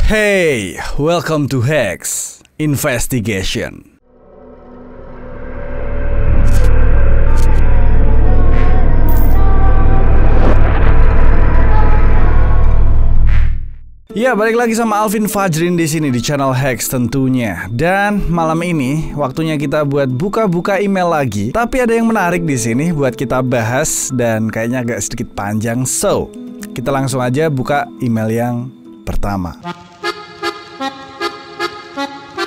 Hey, welcome to Hex Investigation. Ya, balik lagi sama Alvin Fajrin di sini di channel Hex tentunya. Dan malam ini waktunya kita buat buka-buka email lagi. Tapi ada yang menarik di sini buat kita bahas dan kayaknya agak sedikit panjang. So, kita langsung aja buka email yang pertama.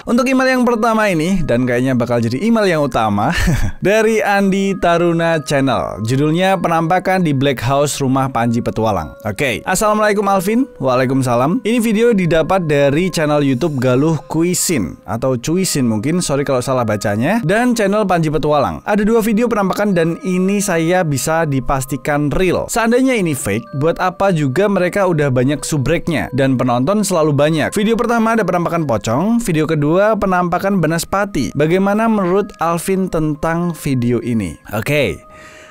Untuk email yang pertama ini, dan kayaknya bakal jadi email yang utama, dari Andi Taruna Channel. Judulnya penampakan di Black House Rumah Panji Petualang. Oke. Assalamualaikum Alvin. Waalaikumsalam. Ini video didapat dari channel YouTube Galuh Kuisin atau Cuisin mungkin, sorry kalau salah bacanya, dan channel Panji Petualang. Ada dua video penampakan dan ini saya bisa dipastikan real. Seandainya ini fake, buat apa juga mereka udah banyak subreknya dan penonton selalu banyak. Video pertama ada penampakan pocong, video kedua penampakan Banaspati. Bagaimana menurut Alvin tentang video ini? Oke.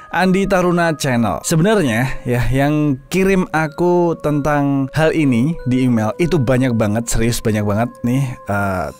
Andi Taruna Channel. Sebenarnya ya, yang kirim aku tentang hal ini di email itu banyak banget, serius banyak banget nih.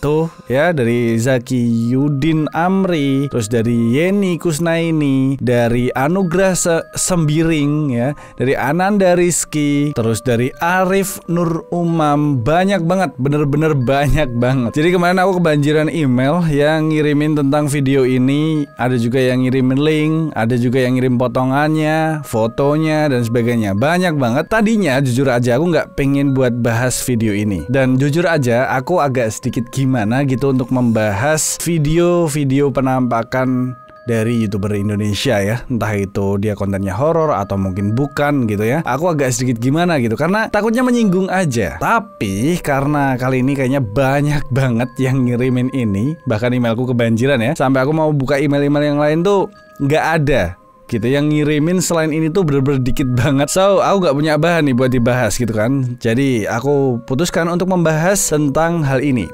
Tuh ya, dari Zaki Yudin Amri, terus dari Yeni Kusnaini, dari Anugrah Sembiring ya, dari Ananda Rizky, terus dari Arif Nur Umam. Banyak banget, bener-bener banyak banget. Jadi kemarin aku kebanjiran email yang ngirimin tentang video ini. Ada juga yang ngirimin link, ada juga yang ngirim potongannya, fotonya, dan sebagainya. Banyak banget. Tadinya jujur aja aku nggak pengen buat bahas video ini. Dan jujur aja aku agak sedikit gimana gitu untuk membahas video-video penampakan dari YouTuber Indonesia ya. Entah itu dia kontennya horor atau mungkin bukan gitu ya. Aku agak sedikit gimana gitu karena takutnya menyinggung aja. Tapi karena kali ini kayaknya banyak banget yang ngirimin ini, bahkan emailku kebanjiran ya. Sampai aku mau buka email-email yang lain tuh nggak ada gitu yang ngirimin selain ini tuh bener-bener dikit banget. So, aku gak punya bahan nih buat dibahas gitu kan. Jadi, aku putuskan untuk membahas tentang hal ini.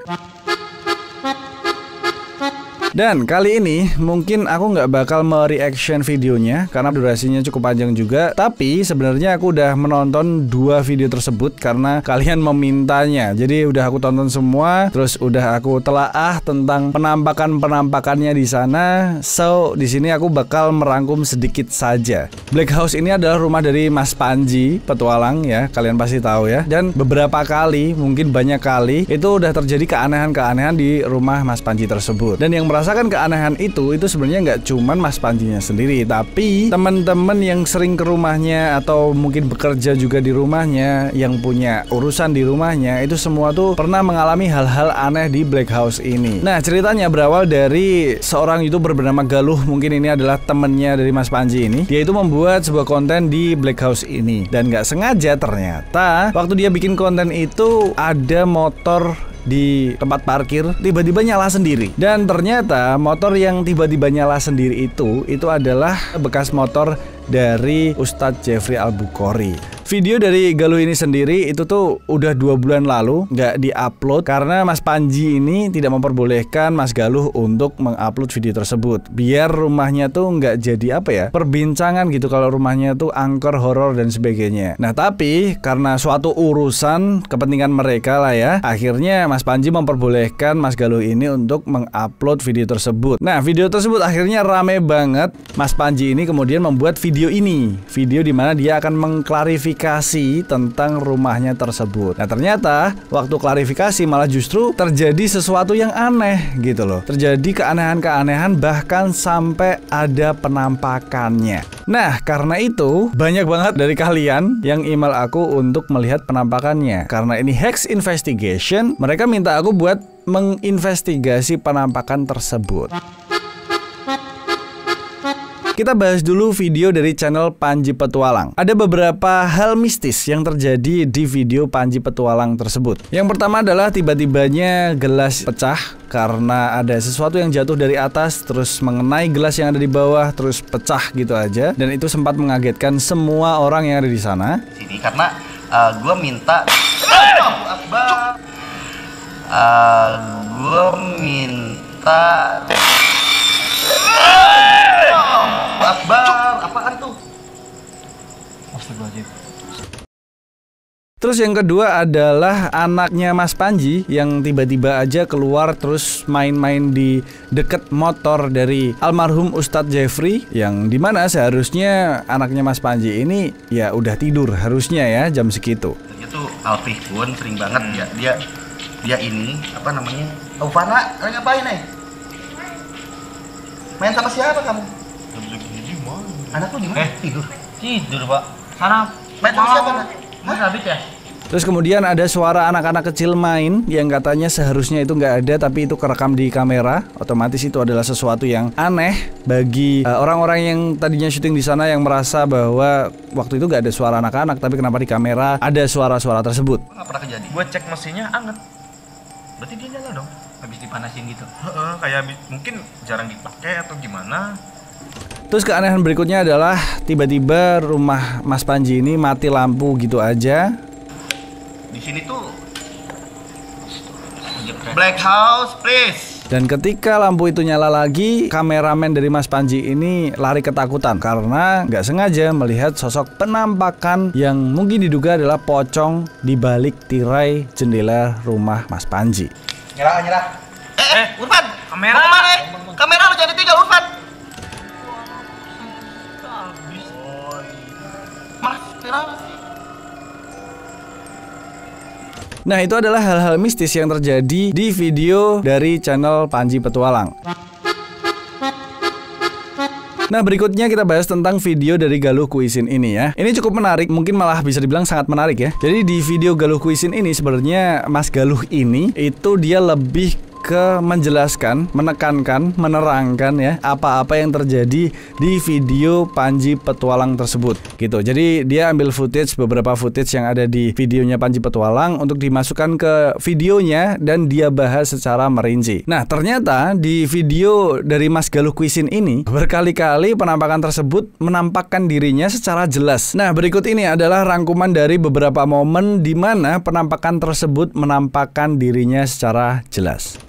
Dan kali ini mungkin aku nggak bakal mereaction videonya karena durasinya cukup panjang juga. Tapi sebenarnya aku udah menonton dua video tersebut karena kalian memintanya. Jadi udah aku tonton semua, terus udah aku telaah tentang penampakannya di sana. So di sini aku bakal merangkum sedikit saja. Black House ini adalah rumah dari Mas Panji Petualang ya, kalian pasti tahu ya. Dan beberapa kali, mungkin banyak kali, itu udah terjadi keanehan-keanehan di rumah Mas Panji tersebut. Dan yang merasakan keanehan itu sebenarnya nggak cuman Mas Panjinya sendiri, tapi teman-teman yang sering ke rumahnya atau mungkin bekerja juga di rumahnya, yang punya urusan di rumahnya, itu semua tuh pernah mengalami hal-hal aneh di Black House ini. Nah, ceritanya berawal dari seorang YouTuber bernama Galuh, mungkin ini adalah temennya dari Mas Panji ini. Dia itu membuat sebuah konten di Black House ini dan nggak sengaja ternyata waktu dia bikin konten itu ada motor di tempat parkir tiba-tiba nyala sendiri. Dan ternyata motor yang tiba-tiba nyala sendiri itu adalah bekas motor dari Ustadz Jeffrey Al-Bukhari. Video dari Galuh ini sendiri itu tuh udah 2 bulan lalu nggak diupload karena Mas Panji ini tidak memperbolehkan Mas Galuh untuk mengupload video tersebut. Biar rumahnya tuh nggak jadi apa ya, perbincangan gitu kalau rumahnya tuh angker horor dan sebagainya. Nah tapi karena suatu urusan kepentingan mereka lah ya, akhirnya Mas Panji memperbolehkan Mas Galuh ini untuk mengupload video tersebut. Nah video tersebut akhirnya rame banget. Mas Panji ini kemudian membuat video ini, video dimana dia akan mengklarifikasi tentang rumahnya tersebut. Nah ternyata waktu klarifikasi malah justru terjadi sesuatu yang aneh gitu loh. Terjadi keanehan-keanehan bahkan sampai ada penampakannya. Nah karena itu banyak banget dari kalian yang email aku untuk melihat penampakannya. Karena ini Hex Investigation, mereka minta aku buat menginvestigasi penampakan tersebut. Kita bahas dulu video dari channel Panji Petualang. Ada beberapa hal mistis yang terjadi di video Panji Petualang tersebut. Yang pertama adalah tiba-tibanya gelas pecah karena ada sesuatu yang jatuh dari atas terus mengenai gelas yang ada di bawah terus pecah gitu aja. Dan itu sempat mengagetkan semua orang yang ada di sana. Sini karena gue minta Akbar, apaan tuh? Astagfirullahaladzim. Terus yang kedua adalah anaknya Mas Panji yang tiba-tiba aja keluar terus main-main di deket motor dari almarhum Ustadz Jeffrey, yang dimana seharusnya anaknya Mas Panji ini ya udah tidur harusnya ya jam segitu. Itu Alfie pun sering banget dia ini apa namanya? Oh Fana, kalian ngapain main sama siapa kamu? Anakku di mana? Tidur Pak. Sana main sama siapa nak? Mas habis ya? Terus kemudian ada suara anak-anak kecil main yang katanya seharusnya itu nggak ada, tapi itu kerekam di kamera. Otomatis itu adalah sesuatu yang aneh bagi orang-orang yang tadinya syuting di sana, yang merasa bahwa waktu itu nggak ada suara anak-anak, tapi kenapa di kamera ada suara-suara tersebut. Nggak pernah kejadian. Gue cek mesinnya anget. Berarti dia nyala dong. Habis dipanasin gitu. Kayak mungkin jarang dipakai atau gimana. Terus keanehan berikutnya adalah tiba-tiba rumah Mas Panji ini mati lampu gitu aja. Di sini tuh black house please. Dan ketika lampu itu nyala lagi, kameramen dari Mas Panji ini lari ketakutan karena nggak sengaja melihat sosok penampakan yang mungkin diduga adalah pocong di balik tirai jendela rumah Mas Panji. Nyerah. Urfan, kamera. Mau kemana? Kamera lu jangan ditinggal, Urfan. Mas, nah, itu adalah hal-hal mistis yang terjadi di video dari channel Panji Petualang. Nah, berikutnya kita bahas tentang video dari Galuh Kuisin ini ya. Ini cukup menarik, mungkin malah bisa dibilang sangat menarik ya. Jadi di video Galuh Kuisin ini sebenarnya Mas Galuh ini itu dia lebih ke menjelaskan, menekankan, menerangkan ya apa-apa yang terjadi di video Panji Petualang tersebut gitu. Jadi dia ambil beberapa footage yang ada di videonya Panji Petualang untuk dimasukkan ke videonya dan dia bahas secara merinci. Nah, ternyata di video dari Mas Galuh Kuisin ini berkali-kali penampakan tersebut menampakkan dirinya secara jelas. Nah, berikut ini adalah rangkuman dari beberapa momen di mana penampakan tersebut menampakkan dirinya secara jelas.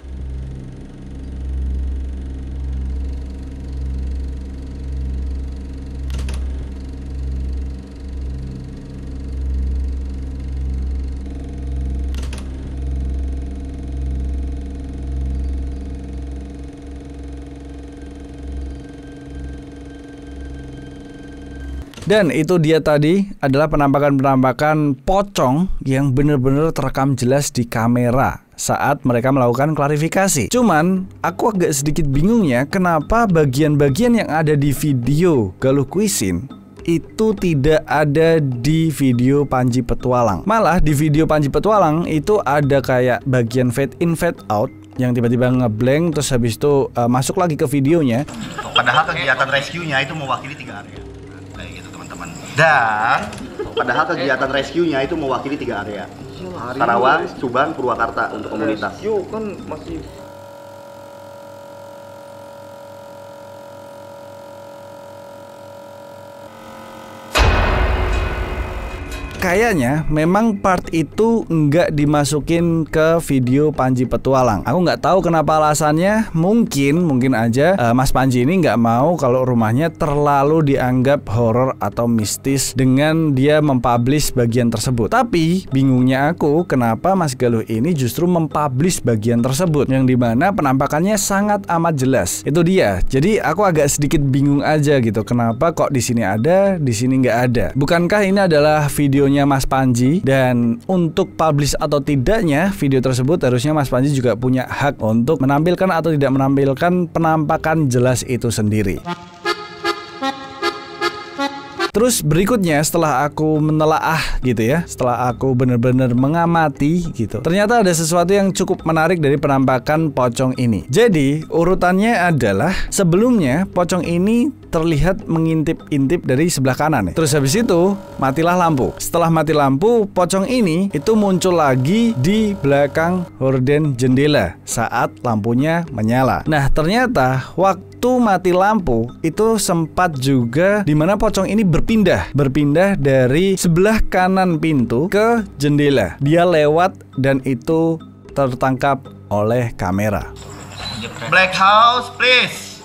Dan itu dia tadi adalah penampakan-penampakan pocong yang benar-benar terekam jelas di kamera saat mereka melakukan klarifikasi. Cuman aku agak sedikit bingungnya kenapa bagian-bagian yang ada di video Galuh Kuisin itu tidak ada di video Panji Petualang. Malah di video Panji Petualang itu ada kayak bagian fade in fade out yang tiba-tiba ngeblank terus habis itu masuk lagi ke videonya. Padahal kegiatan rescue-nya itu mewakili 3 area. Kayak gitu teman-teman. Dan padahal kegiatan rescue-nya itu mewakili 3 area. Karawang, Subang, Purwakarta untuk komunitas. Rescue kan masih kayaknya memang part itu nggak dimasukin ke video Panji Petualang. Aku nggak tahu kenapa alasannya. Mungkin aja Mas Panji ini nggak mau kalau rumahnya terlalu dianggap horor atau mistis dengan dia mempublish bagian tersebut. Tapi bingungnya aku kenapa Mas Galuh ini justru mempublish bagian tersebut yang dimana penampakannya sangat amat jelas. Itu dia. Jadi aku agak sedikit bingung aja gitu. Kenapa kok di sini ada, di sini nggak ada? Bukankah ini adalah videonya Mas Panji, dan untuk publish atau tidaknya video tersebut harusnya Mas Panji juga punya hak untuk menampilkan atau tidak menampilkan penampakan jelas itu sendiri. Terus berikutnya setelah aku menelaah gitu ya, setelah aku benar-benar mengamati gitu, ternyata ada sesuatu yang cukup menarik dari penampakan pocong ini. Jadi urutannya adalah sebelumnya pocong ini terlihat mengintip-intip dari sebelah kanan ya. Terus habis itu matilah lampu. Setelah mati lampu, pocong ini itu muncul lagi di belakang horden jendela saat lampunya menyala. Nah, ternyata waktu mati lampu itu sempat juga dimana pocong ini berpindah dari sebelah kanan pintu ke jendela. Dia lewat dan itu tertangkap oleh kamera. Black house please.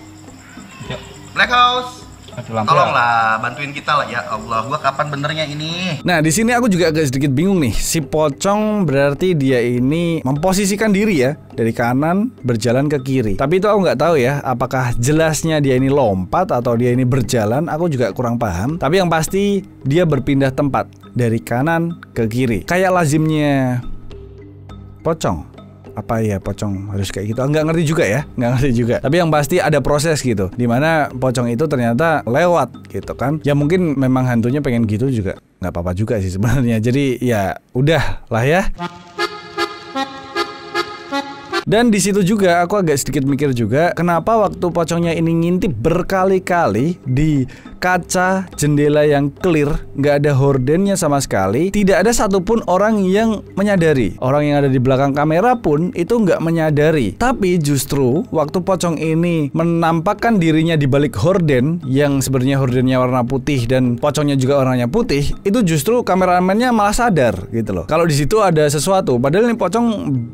Black house. Tolonglah bantuin kita lah ya Allah. Gua kapan benernya ini? Nah, di sini aku juga agak sedikit bingung nih. Si pocong berarti dia ini memposisikan diri ya dari kanan berjalan ke kiri. Tapi itu aku nggak tahu ya, apakah jelasnya dia ini lompat atau dia ini berjalan. Aku juga kurang paham. Tapi yang pasti dia berpindah tempat dari kanan ke kiri. Kayak lazimnya pocong. Apa ya pocong harus kayak gitu? Nggak ngerti juga ya, nggak ngerti juga. Tapi yang pasti ada proses gitu, dimana pocong itu ternyata lewat gitu kan. Ya mungkin memang hantunya pengen gitu juga, nggak apa-apa juga sih sebenarnya. Jadi ya udah lah ya. Dan di situ juga aku agak sedikit mikir juga, kenapa waktu pocongnya ini ngintip berkali-kali di kaca jendela yang clear, nggak ada hordennya sama sekali, tidak ada satupun orang yang menyadari. Orang yang ada di belakang kamera pun itu nggak menyadari. Tapi justru waktu pocong ini menampakkan dirinya di balik horden, yang sebenarnya hordennya warna putih dan pocongnya juga warnanya putih, itu justru kameramennya malah sadar gitu loh. Kalau di situ ada sesuatu, padahal ini pocong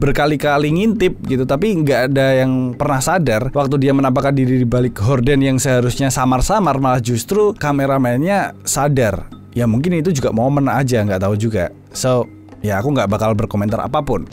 berkali-kali ngintip gitu, tapi nggak ada yang pernah sadar waktu dia menampakkan diri di balik horden yang seharusnya samar-samar, malah justru kameramennya sadar. Ya mungkin itu juga momen aja, nggak tahu juga. So ya aku nggak bakal berkomentar apapun.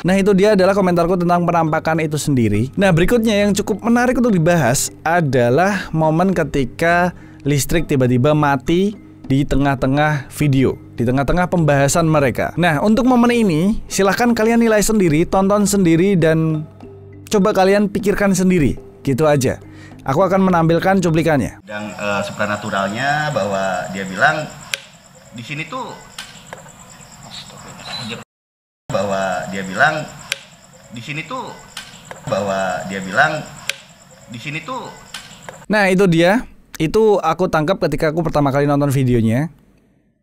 Nah itu dia adalah komentarku tentang penampakan itu sendiri. Nah berikutnya yang cukup menarik untuk dibahas adalah momen ketika listrik tiba-tiba mati di tengah-tengah video, di tengah-tengah pembahasan mereka. Nah untuk momen ini silahkan kalian nilai sendiri, tonton sendiri, dan coba kalian pikirkan sendiri. Gitu aja. Aku akan menampilkan cuplikannya. Dan supranaturalnya bahwa dia bilang di sini tuh bahwa dia bilang di sini tuh bahwa dia bilang di sini tuh. Nah itu dia. Itu aku tangkap ketika aku pertama kali nonton videonya.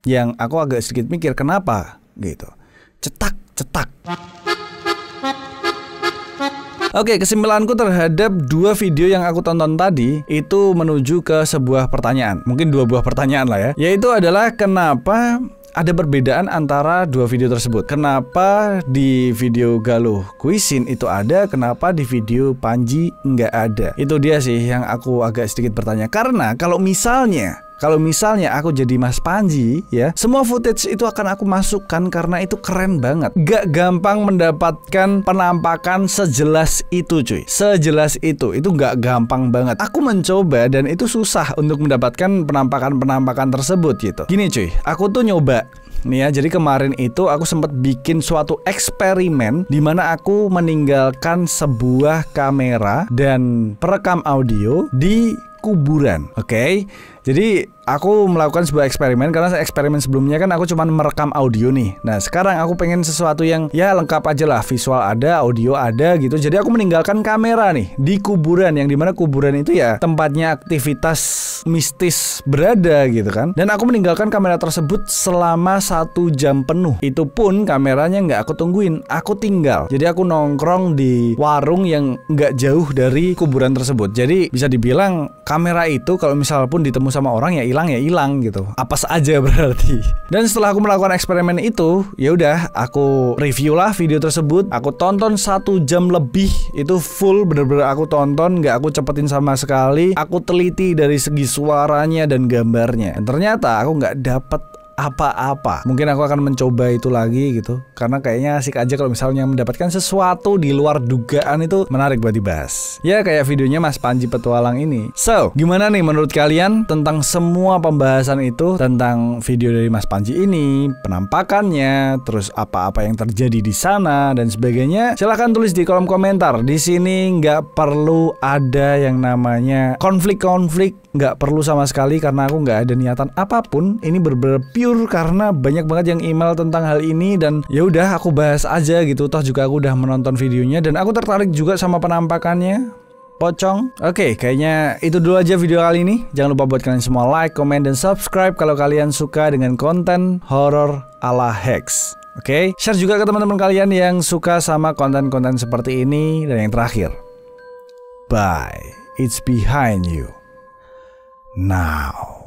Yang aku agak sedikit mikir kenapa gitu. Cetak. Oke, kesimpulanku terhadap dua video yang aku tonton tadi itu menuju ke sebuah pertanyaan. Mungkin dua buah pertanyaan lah ya. Yaitu adalah kenapa ada perbedaan antara dua video tersebut. Kenapa di video Galuh Kuisin itu ada, kenapa di video Panji nggak ada. Itu dia sih yang aku agak sedikit bertanya. Karena kalau misalnya aku jadi Mas Panji ya, semua footage itu akan aku masukkan karena itu keren banget. Gak gampang mendapatkan penampakan sejelas itu cuy. Sejelas itu gak gampang banget. Aku mencoba dan itu susah untuk mendapatkan penampakan tersebut gitu. Gini cuy, aku tuh nyoba nih ya, jadi kemarin itu aku sempat bikin suatu eksperimen di mana aku meninggalkan sebuah kamera dan perekam audio di kuburan. Oke. Jadi aku melakukan sebuah eksperimen karena eksperimen sebelumnya kan aku cuma merekam audio nih. Nah sekarang aku pengen sesuatu yang ya lengkap aja lah, visual ada, audio ada gitu. Jadi aku meninggalkan kamera nih di kuburan, yang dimana kuburan itu ya tempatnya aktivitas mistis berada gitu kan. Dan aku meninggalkan kamera tersebut selama 1 jam penuh. Itu pun kameranya nggak aku tungguin, aku tinggal. Jadi aku nongkrong di warung yang nggak jauh dari kuburan tersebut. Jadi bisa dibilang kamera itu kalau misal pun ditemu sama orang ya hilang gitu. Apes aja berarti. Dan setelah aku melakukan eksperimen itu, ya udah aku review lah video tersebut. Aku tonton 1 jam lebih, itu full bener-bener aku tonton, nggak aku cepetin sama sekali. Aku teliti dari segi suaranya dan gambarnya. Dan ternyata aku nggak dapet apa-apa. Mungkin aku akan mencoba itu lagi gitu, karena kayaknya asik aja kalau misalnya mendapatkan sesuatu di luar dugaan, itu menarik buat dibahas. Ya kayak videonya Mas Panji Petualang ini. So, gimana nih menurut kalian tentang semua pembahasan itu, tentang video dari Mas Panji ini, penampakannya, terus apa-apa yang terjadi di sana dan sebagainya? Silahkan tulis di kolom komentar. Di sini nggak perlu ada yang namanya konflik-konflik, nggak perlu sama sekali, karena aku nggak ada niatan apapun. Ini bener-bener pure karena banyak banget yang email tentang hal ini, dan ya udah aku bahas aja gitu. Toh juga aku udah menonton videonya dan aku tertarik juga sama penampakannya pocong. Oke, kayaknya itu dulu aja video kali ini. Jangan lupa buat kalian semua like, comment, dan subscribe kalau kalian suka dengan konten horor ala Hex. Oke, share juga ke teman-teman kalian yang suka sama konten-konten seperti ini. Dan yang terakhir, bye, it's behind you now.